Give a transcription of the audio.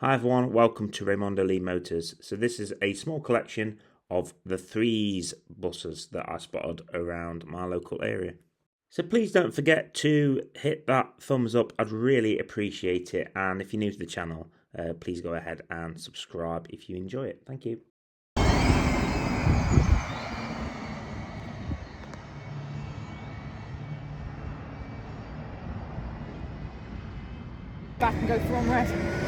Hi everyone, welcome to Raymondo Lee Motors. So this is a small collection of the Threes buses that I spotted around my local area. So please don't forget to hit that thumbs up, I'd really appreciate it. And if you're new to the channel, please go ahead and subscribe if you enjoy it. Thank you. Back and go for one rest.